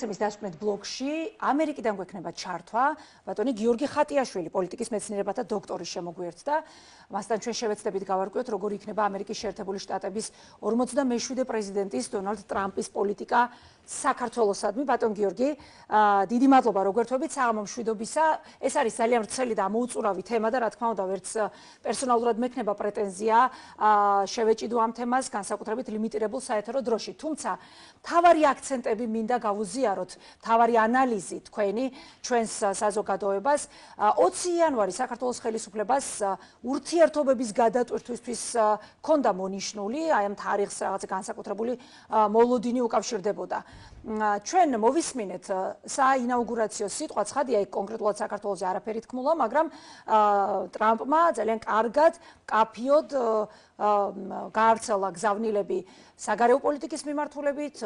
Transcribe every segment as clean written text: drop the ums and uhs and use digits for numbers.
გადაცემის დასკვნით ბლოგში ამერიკიდან გვექნება ჩართვა ბატონი გიორგი ხატიაშვილი პოლიტიკის მეცნიერებათა დოქტორი შემოგვიერთდა. მასთან ჩვენ შევეცდებით გავარკვიოთ როგორ იქნება ამერიკის შეერთებული შტატების 47 პრეზიდენტის დონალდ ტრამპის პოლიტიკა საქართველოსადმი. ბატონ გიორგი, დიდი მადლობა რომ გვერთვებით საღამო მშვიდობისა. ეს არის ძალიან ვრცელი და მოუწურავი თემა და რა თქმა უნდა ვერც პერსონალურად მექნება პრეტენზია შევეჭიდო ამ თემას განსაკუთრებით ლიმიტირებულ საეთერო დროში. თუმცა თავარი აქცენტები მინდა გავუზიაროთ, თავარი ანალიზი თქვენი ჩვენს საზოგადოებას. 20 იანვარი საქართველოს ხელისუფლებას ურთიერთობების გადატვირთვისთვის ჰქონდა მონიშნული, აი ამ თარიღს რაღაც განსაკუთრებული მოლოდინი უკავშირდებოდა. ჩვენ მოვისმინეთ საინაუგურაციო სიტყვა, ცხადია, იქ კონკრეტულად საქართველოზე არაფერი თქმულა, მაგრამ ტრამპმა ძალიან კარგად, კაფიოდ გაავრცელა გზავნილები საგარეო პოლიტიკის მიმართულებით,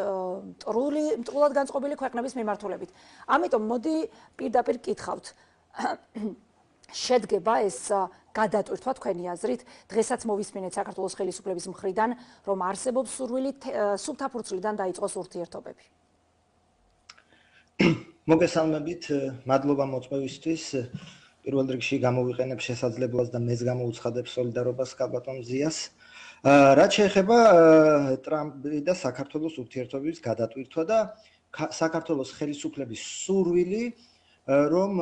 მტრულად განწყობილი ქვეყნების მიმართულებით. ამიტომ მოდი პირდაპირ კითხავთ. შედგება ეს გადატვირთვა თქვენი აზრით, დღესაც მოვისმინეთ საქართველოს ხელისუფლების მხრიდან, რომ არსებობს სურვილი სუფთაფურცლიდან დაიწყოს ურთიერთობები. მოგესალმებით, მადლობა მოწვევისთვის. პირველ რიგში გამოვიყენებ შესაძლებლობას და მეც გამოუცხადებ სოლიდარობას კაბატონ ზიას. რაც შეეხება ტრამპი და საქართველოს ურთიერთობების გადატვირთვა და საქართველოს ხელისუფლების სურვილი, რომ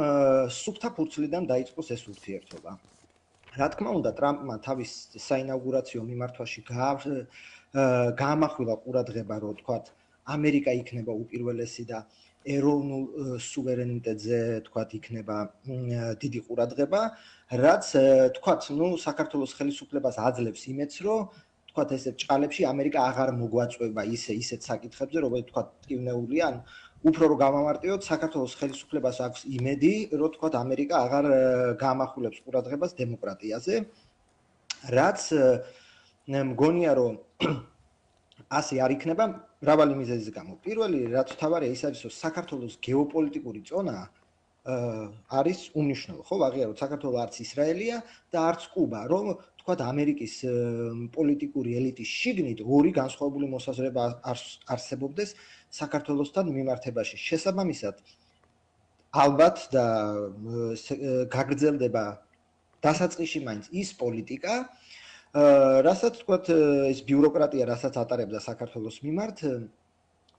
სუფთაფურცლიდან დაიწყოს ეს ურთიერთობა. რა თქმა უნდა, ტრამპმა თავის საინაუგურაციო მიმართვაში გაამახვილა ყურადღება, რომ თქვათ, ამერიკა იქნება უპირველესი და ეროვნულ სუვერენიტეტზე თქვათ იქნება დიდი ყურადღება, რაც თქვათ, საქართველოს ხელისუფლებას აძლევს იმედს, რომ თქვათ ესეთ ჭყალებში ამერიკა აღარ მოგვაწვება ისეთ საკითხებზე, რომელიც თქვათ ტკივნეულია, ან უფრო რომ გამამარტივოთ, საქართველოს ხელისუფლებას აქვს იმედი, რომ თქვათ ამერიკა აღარ გაამახვილებს ყურადღებას დემოკრატიაზე, რაც მგონია, რომ ასე არ იქნება მრავალი მიზეზის გამო. პირველი, რაც თავარია, ის არის, რომ საქართველოს გეოპოლიტიკური ზონა არის უმნიშვნელო, ხო, აღიაროთ, საქართველოს არც ისრაელია და არც კუბა, რომ თქვათ ამერიკის პოლიტიკური ელიტის შიგნით ორი განსხვავებული მოსაზრება არსებობდეს საქართველოსთან მიმართებაში. შესაბამისად, ალბათ და გაგრძელდება დასაწყისში მაინც ის პოლიტიკა, რასაც თქვათ ეს ბიუროკრატია, რასაც ატარებდა საქართველოს მიმართ,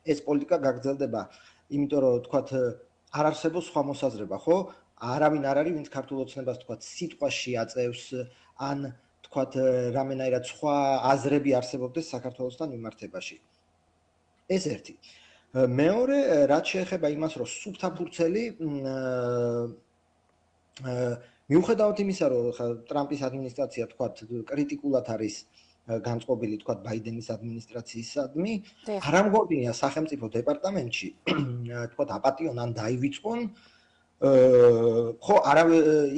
ეს პოლიტიკა გაგრძელდება, იმიტომ რომ თქვათ არ არსებობს სხვა მოსაზრება, ხო? არავინ არ არის, ვინც ქართულ ოცნებას თქვათ სიტყვაში აწევს, ან თქვათ რამენაირად სხვა აზრები არსებობდეს საქართველოსთან მიმართებაში. ეს ერთი. მეორე, რაც შეეხება იმას, რომ სუფთაფურცელი მიუხედავად იმისა, რომ ტრამპის ადმინისტრაცია თქვათ კრიტიკულად არის განწყობილი თქვათ ბაიდენის ადმინისტრაციისადმი, არ ამგონია სახელმწიფო დეპარტამენტში თქვათ აპატიონ ან დაივიწყონ ხო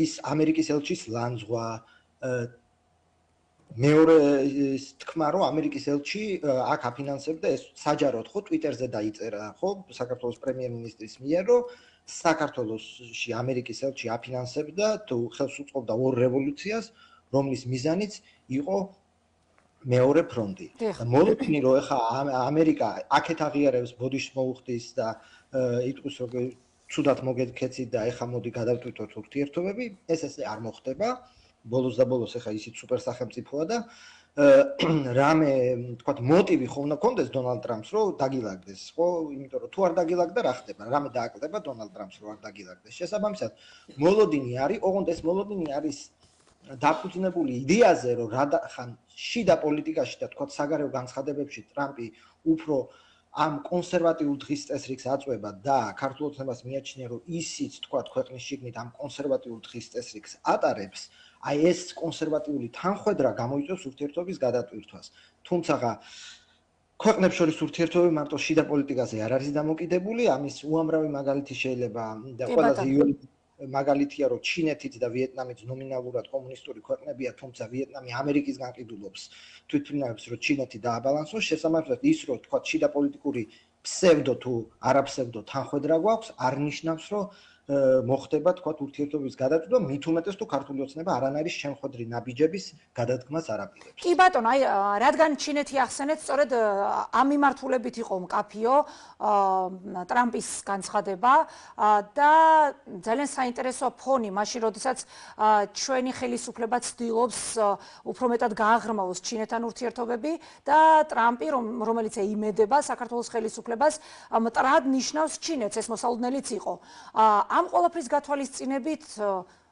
ის ამერიკის ელჩის ლანძღვა, მეორე თქმა, რომ ამერიკის ელჩი აქ აფინანსებდა ეს საჯაროდ ხო ტვიტერზე დაიწერა ხო საქართველოს პრემიერ-მინისტრის მიერ, რომ საქართველოსში ამერიკის ელჩი აფინანსებდა თუ ხელს უწყობდა ორ რევოლუციას, რომლის მიზანიც იყო მეორე ფრონტი. მოლოდინი რომ ეხა ამერიკა აქეთ აღიარებს ბოდიშს მოუხდის და იტყვის რომ ცუდად მოგექეცით და ეხა მოდი გადავტვირთოთ ურთიერთობები, ეს ესე არ მოხდება. ბოლოს და ბოლოს ეხა ისიც სუპერ სახელმწიფოა და რამე თქვათ მოტივი ხო უნდა კონდეს დონალდ ტრამპს რომ დაგილაგდეს, ხო? იმიტომ რომ თუ არ დაგილაგდა რა ხდება? რამე დააკლდება დონალდ ტრამპს რომ არ დაგილაგდეს. შესაბამისად, მოლოდინი არის, ოღონდ ეს მოლოდინი არის დაფუძნებული იდეაზე, რომ რადგან შიდა პოლიტიკაში და თქვათ საგარეო განცხადებებში ტრამპი უფრო ამ კონსერვატიულ დღის წესრიგს აწვება და ქართულ ოცნებას მიაჩნია, რომ ისიც თქვათ ქვეყნის შიგნით ამ კონსერვატიულ დღის წესრიგს ატარებს, აი ეს კონსერვატიული თანხwebdriver გამოიწვევს ურთიერთობის გადატვირთვას. თუმცა ქვეყნებს შორის ურთიერთობები მარტო შიდა პოლიტიკაზე არ არის დამოკიდებული, ამის უამრავი მაგალითი შეიძლება და ყველაზე იოლი მაგალითია, რომ ჩინეთიც და ვიეტნამიც ნომინალურად კომუნისტური ქვეყნებია, თუმცა ვიეტნამი ამერიკის განყიდულობს თვითმფრინავებს, რომ ჩინეთი დააბალანსოს, შესაბამისად ის რომ თქვა შიდა პოლიტიკური ფსევდო თუ არაფსევდო თანხwebdriver გვაქვს, არ ნიშნავს, რომ მოხდება თქვა ურთიერთობის გადაწყვეტა, მით უმეტეს თუ ქართული ოცნება არანაირი შემხვედრი ნაბიჯების გადადგმას არ აპირებს. კი ბატონო, აი რადგან ჩინეთი ახსენეთ, სწორედ ამ მიმართულებით იყო მკაფიო ტრამპის განცხადება და ძალიან საინტერესოა ფონი, მაშინ როდესაც ჩვენი ხელისუფლება ცდილობს უფრო მეტად გააღრმავოს ჩინეთთან ურთიერთობები და ტრამპი, რომელიც ეიმედება საქართველოს ხელისუფლებას, მტრად ნიშნავს ჩინეთს, ეს მოსალოდნელიც იყო. ამ ყველაფრის გათვალისწინებით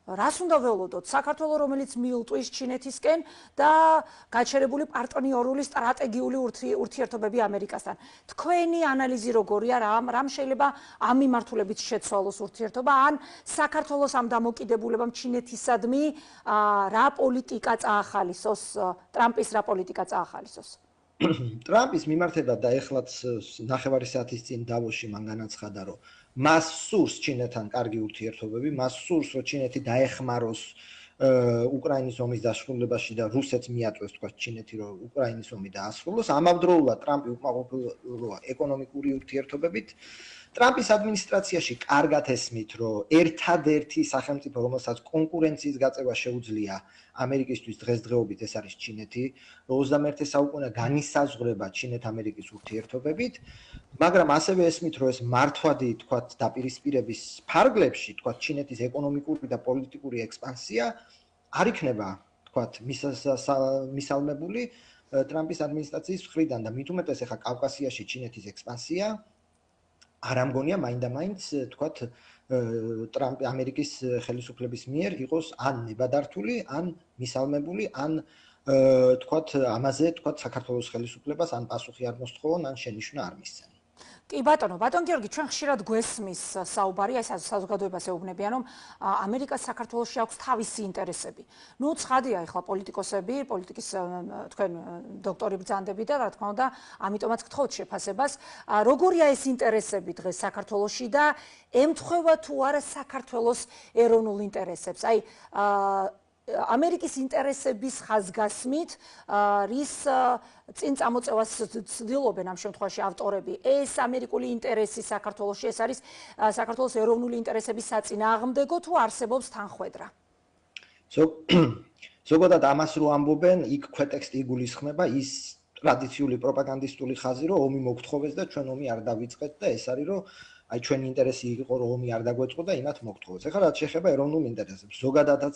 რას უნდა ველოდოთ? საქართველოს, რომელიც მიუტყვის ჩინეთისკენ და გაჩერებული პარტნიორული სტრატეგიული ურთიერთობები ამერიკასთან. თქვენი ანალიზი როგორია, რამ შეიძლება ამ მიმართულებით შეცვალოს ურთიერთობა, ან საქართველოს ამ დამოკიდებულებამ ჩინეთისადმი რა პოლიტიკა წაახალისოს, ტრამპის რა პოლიტიკა წაახალისოს? ტრამპის მიმართება და ეხლაც ნახევარი საათის წინ დავოში მან განაცხადა, რომ მას სურს ჩინეთთან კარგი ურთიერთობები, მას სურს, რომ ჩინეთი დაეხმაროს უკრაინის ომის დასრულებაში და რუსეთს მიაწვევს თქვა ჩინეთი, რომ უკრაინის ომი დაასრულოს. ამავდროულად ტრამპი უკმაყოფილოა ეკონომიკური ურთიერთობებით. ტრამპის ადმინისტრაციაში კარგად ესმით, რომ ერთადერთი სახელმწიფო, რომელსაც კონკურენციის გაწევა შეუძლია ამერიკისთვის დღესდღეობით ეს არის ჩინეთი. 21 საუკუნე განისაზღვრება ჩინეთ-ამერიკის ურთიერთობებით, მაგრამ ასევე ესმით, რომ ეს მართვადი თქვა დაპირისპირების ფარგლებში, თქვა ჩინეთის ეკონომიკური და პოლიტიკური ექსპანსია არ იქნება თქვა მისალმებული ტრამპის ადმინისტრაციის მხრიდან და მით უმეტეს ახლა კავკასიაში ჩინეთის ექსპანსია არ ამგონია მაინდა-მაინც თქვა ტრამპ ამერიკის ხელისუფლების მიერ იყოს ან ნებადართული, ან მისალმებული, ან თქვა ამაზე თქვა საქართველოს ხელისუფლებას ან პასუხი არ მოსთხოვონ, ან შენიშვნა არ მისცენ. კი ბატონო, ბატონ გიორგი, ჩვენ ხშირად გვესმის საუბარი, ეს საზოგადოებას ეუბნებიან, რომ ამერიკას საქართველოში აქვს თავისი ინტერესები. ნუ ცხადია, ახლა პოლიტიკოსები, პოლიტიკის თქვენ დოქტორი ბრძანდები და რა თქმა უნდა, ამიტომაც გთხოვთ შეფასებას, როგორია ეს ინტერესები დღეს საქართველოში და ემთხვევა თუ არა საქართველოს ეროვნულ ინტერესებს? აი ამერიკის ინტერესების ხაზგასმით, რის წინ წამოწევას ცდილობენ ამ შემთხვევაში ავტორები. ეს ამერიკული ინტერესი საქართველოში, ეს არის საქართველოს ეროვნული ინტერესების საწინააღმდეგო თუ არსებობს თანხwebdriver? ზოგადად ამას რო ამბობენ, იქ ქვეტექსტი იგულისხმება ის ტრადიციული პროპაგანდისტული ხაზი, რომ ომი მოგთხოვეს და ჩვენ ომი არ დავიწყეთ და ეს არის რომ აი ჩვენი ინტერესი იყო რომ ომი არ დაგვეწყო და იმათ მოგთხოვეს. ეხლა რაც შეეხება ეროვნულ ინტერესებს, ზოგადადაც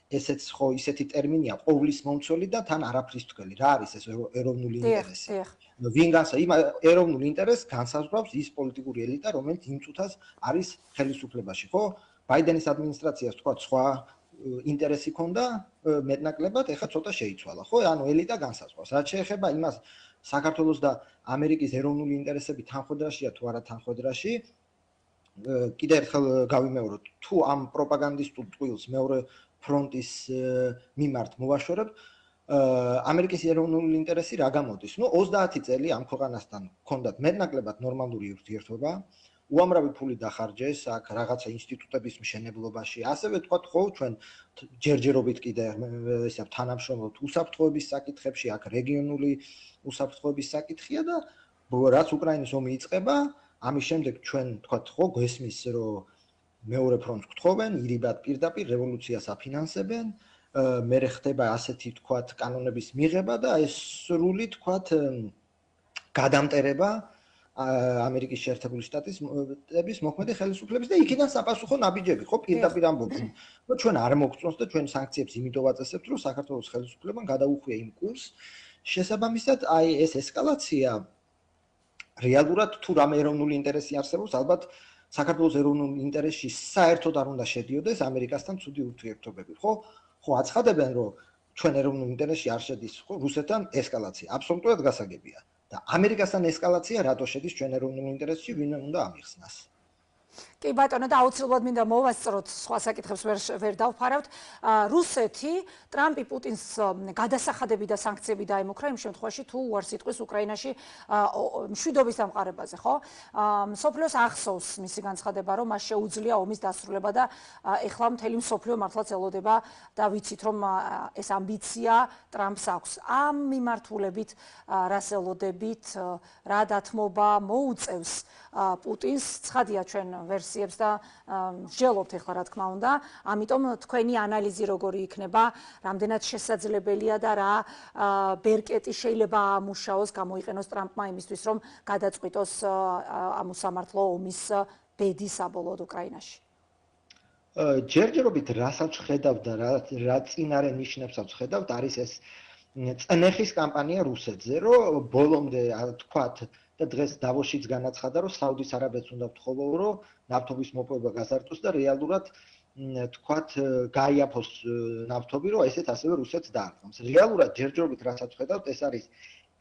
ესეც ხო ისეთი ტერმინია ყოვლის მომცველი და თან არაფრის თქველი. რა არის ეს ეროვნული ინტერესი? ვინ ეროვნულ ინტერესს განსაზღვრავს ის პოლიტიკური ელიტა, რომელიც იმ წუთას არის ხელისუფლებაში, ხო? ბაიდენის ადმინისტრაციას თქვა სხვა ინტერესი ქონდა მეტნაკლებად, ეხლა ცოტა შეიცვალა, ხო? ანუ ელიტა განსაზღვრავს. რაც შეეხება იმას საქართველოს და ამერიკის ეროვნული ინტერესები თანხwebdriverშია თუ არა თანხwebdriverში, კიდევ ერთხელ გავიმეოროთ, თუ ამ პროპაგანდისტულ ტყუილს მეორე ფრონტის მიმართ მოვაშორებთ, ამერიკის ეროვნული ინტერესი რა გამოდის? ნუ 30 წელი ამ ქვეყანასთან ჰქონდათ მეტნაკლებად ნორმალური ურთიერთობა, უამრავი ფული დახარჯეს აქ რაღაცა ინსტიტუტების მშენებლობაში, ასევე თქვა ხო ჩვენ ჯერჯერობით კიდე ესე თანამშრომლობთ უსაფრთხოების საკითხებში, აქ რეგიონული უსაფრთხოების საკითხია და რაც უკრაინის ომი იწყება, ამის შემდეგ ჩვენ თქვა ხო გვესმის რომ მეორე ფრონტს გთხოვენ, ირიბად პირდაპირ რევოლუციას აფინანსებენ, მერე ხდება ასეთი თქვათ კანონების მიღება და ეს სრული თქვათ გადამტერება ამერიკის შეერთებული შტატების მოქმედი ხელისუფლების და იქიდან საპასუხო ნაბიჯები, ხო პირდაპირ ამბობენ. ნუ ჩვენ არ მოგწონს და ჩვენ სანქციებს იმიტომ ვაწესებთ, რომ საქართველოს ხელისუფლებამ გადაუხვია იმ კურსს. შესაბამისად, აი ეს ესკალაცია რეალურად თუ რამე ეროვნული ინტერესი არსებობს, ალბათ საქართველოს ეროვნულ ინტერესში საერთოდ არ უნდა შედიოდეს ამერიკასთან ცუდი ურთიერთობები, ხო? ხო, აცხადებენ, რომ ჩვენ ეროვნულ ინტერესში არ შედის, ხო, რუსეთთან ესკალაცია, აბსოლუტურად გასაგებია. და ამერიკასთან ესკალაცია რატო შედის ჩვენ ეროვნულ ინტერესში, ვინ უნდა ამიხსნას? კი ბატონო, და აუცილებლად მინდა მოვასწროთ, სხვა საკითხებს ვერ დავფარავთ. რუსეთი ტრამპი პუტინს გადასახადები და სანქციები დაემუქრა იმ შემთხვევაში, თუ უარს იტყვის უკრაინაში მშვიდობის დამყარებაზე, ხო? მსოფლიოს ახსოვს მისი განცხადება, რომ მას შეუძლია ომის დასრულება და ეხლა მთელი მსოფლიო მართლაც ელოდება და ვიცით, რომ ეს ამბიცია ტრამპს აქვს. ამ მიმართულებით რას ელოდებით, რა დათმობა მოუწევს პუტინს? ცხადია ჩვენ ვერსიებს და მსჯელობთ ეხლა რა თქმა უნდა. ამიტომ თქვენი ანალიზი როგორი იქნება, რამდენად შესაძლებელია და რა ბერკეტი შეიძლება ამუშაოს, გამოიყენოს ტრამპმა იმისთვის, რომ გადაწყვიტოს ამ უსამართლო ომის ბედი საბოლოოდ უკრაინაში. ჯერჯერობით რასაც ხედავ და რა წინარე ნიშნებსაც ხედავთ, არის ეს წნეხის კამპანია რუსეთზე, რომ ბოლომდე თქვათ და დღეს დავოშიც განაცხადა, რომ საუდის არაბეთს უნდა ვთხოვო, რომ ნავთობის მოპოვება გაზარდოს და რეალურად თქვათ გაიაფოს ნავთობი, რომ ესეც ასევე რუსეთს დაარტყამს. რეალურად ჯერჯერობით რასაც ხედავთ, ეს არის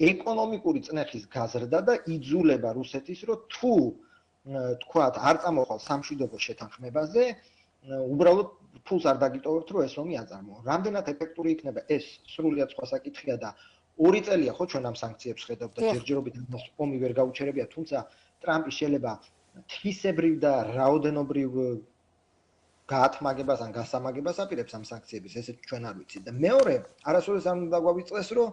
ეკონომიკური წნეხის გაზრდა და იძულება რუსეთის, რომ თუ თქვათ არ წამოყალ სამშვიდობო შეთანხმებაზე, უბრალოდ ფულს არ დაგიტოვებთ, რომ ეს ომი აწარმოო. რამდენად ეფექტური იქნება ეს სრულიად სხვა საკითხია და 2 წელია ხო ჩვენ ამ სანქციებს ხედავთ და ჯერჯერობით ომი ვერ გაუჩერებია, თუმცა ტრამპი შეიძლება თვისებრივ და რაოდენობრივ გაათმაგებას ან გასამაგებას აპირებს ამ სანქციების, ესეც ჩვენ არ ვიცით. და მეორე, არასოდეს არ უნდა გვავიწყდეს, რომ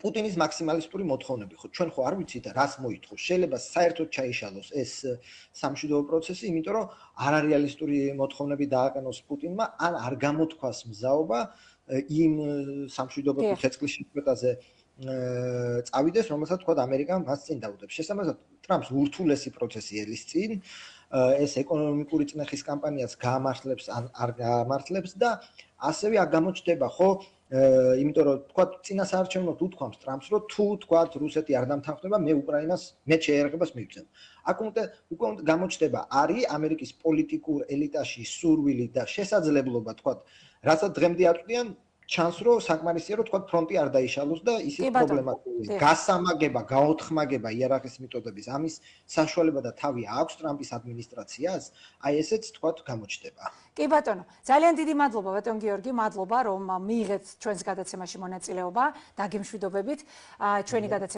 პუტინის მაქსიმალისტური მოთხოვნები ხო ჩვენ ხო არ ვიცით რას მოითხოვს. შეიძლება საერთოდ ჩაიშალოს ეს სამშვიდობო პროცესი, იმიტომ რომ არარეალისტური მოთხოვნები დააყენოს პუტინმა, ან არ გამოთქვას მზაობა იმ სამშვიდობო ცეცხლის შეწყვეტაზე წავიდეს, რომელსაც თქვა ამერიკა მას წინ დაუდებს. შესაბამისად, ტრამპს ურთულესი პროცესი ელის წინ, ეს ეკონომიკური წნეხის კამპანიას გაამართლებს ან არ გაამართლებს და ასევე არ გამოჩნდება ხო იმიტომ რომ თქვა წინასაარჩევნოდ უთქვამს ტრამპს, რომ თუ თქვა რუსეთი არ დამთანხმდება, მე უკრაინას მე შეერაღებას მივცემ. აქ უკვე გამოჩნდება არის ამერიკის პოლიტიკურ ელიტაში სურვილი და შესაძლებლობა თქვა, რასაც დღემდე აწვდიან, ჩანს რომ საკმარისია რომ თქვა ფრონტი არ დაიშალოს და ისიც პრობლემატურია. გასამაგება, გაოთხმაგება იერარქიის მეთოდების ამის საშუალება და თავი აქვს ტრამპის ადმინისტრაციას, აი ესეც თქვა გამოჩნდება. კი ბატონო, ძალიან დიდი მადლობა ბატონ გიორგი, მადლობა რომ მიიღეთ ჩვენს გადაცემაში მონაწილეობა, დაგემშვიდობებით. ჩვენი გადაცემა